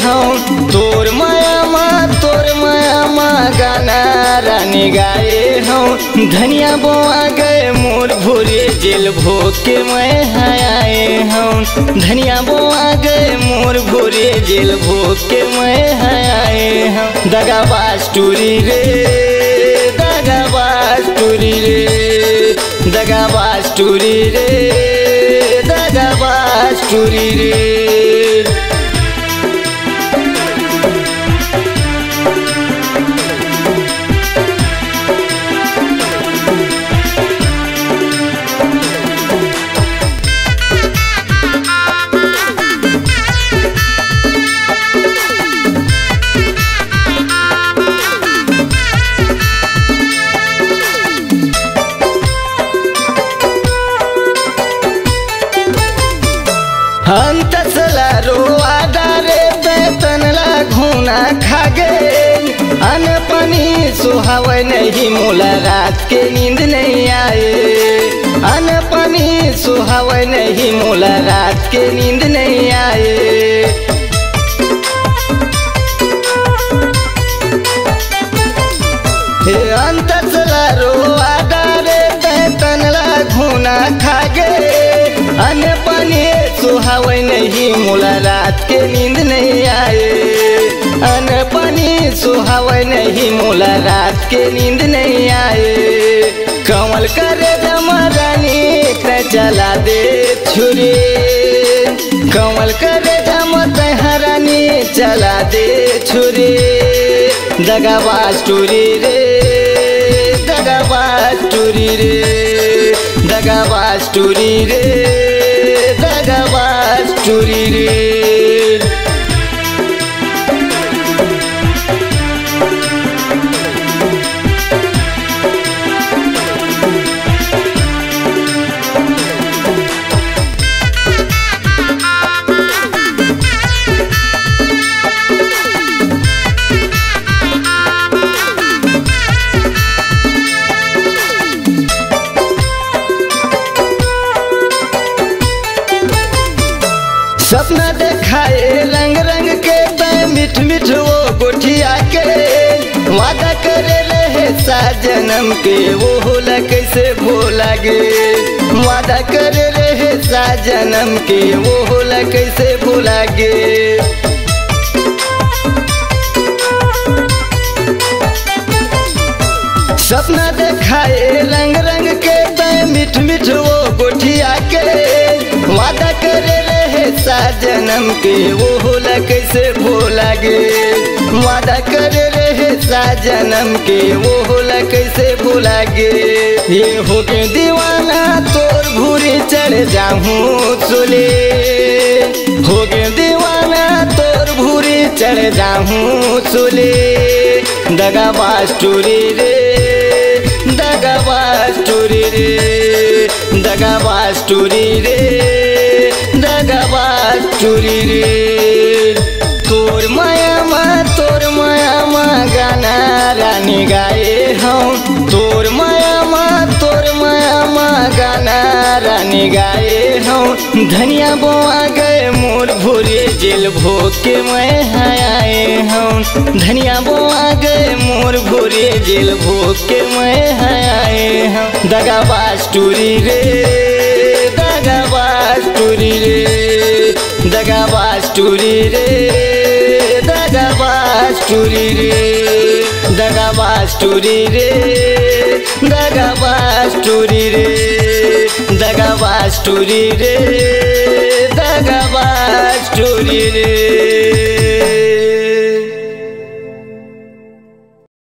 हम तोर माया गाना रानी गाए हम धनिया बोआ गए मोर भोरे जेल भोग के मैं आए हम धनिया बोआ गए मोर भोरे जेल भोग के मैं आए हम दगाबाज टूरी रे दगाबाज टूरी रे दगाबाज टूरी रे दगाबाज टूरी रे हंतसला रोआ डारे तनला घूना खागे अन पानी सुहावे नहीं मोला रात के नींद नहीं आए अन पानी सुहावे नहीं मोला रात के नींद नहीं आए हंतसला रोआ डारे तनला घूना खागे अन पानी सुहावे नहीं मोला रात के नींद नहीं आए अन पानी सुहावे नहीं मोला रात के नींद नहीं आए कमल करे जमरानी चला दे छुरी कमल करे जमत हरानी चला दे छुरी दगाबाज टूरी रे दगाबाज टूरी रे दगाबाज टूरी रे दगाबाज टूरी रे सपना देखाए रंग रंग के मिठ मिठ वो गोठिया के वादा करे रहे साजनम के वो होला कैसे भोला गे वादा करे रहे साजनम के वो होला कैसे भोला गे सपना देखाए रंग रंग के मिठ मिठ वो गोठिया के वादा करे रहे साजनम के वो होला कैसे भोला गे वादा करे रहे साजनम के वो होला कैसे भोला गे ये हो के दीवाना तोर भूरी चढ़ जाऊं चुले हो के दीवाना तोर भूरी चढ़ जाऊं चुले दगाबाज टूरी रे दगाबाज टूरी रे दगाबाज टूरी रे दगाबाज टूरी रे तोर माया गाना रानी गाए हम तोर माया गाना रानी गाए हम धनिया बोआ गए मोर भोरे जेल भोग के मैं आए हम धनिया बोआ गए मोर भोरे जेल भोग के मैं आए हम दगाबाज टूरी रे दगाबाज टूरी रे दगाबाज टूरी रे दगाबाज टूरी रे दगाबाज टूरी रे दगाबाज टूरी रे दगाबाज टूरी रे दगाबाज टूरी रे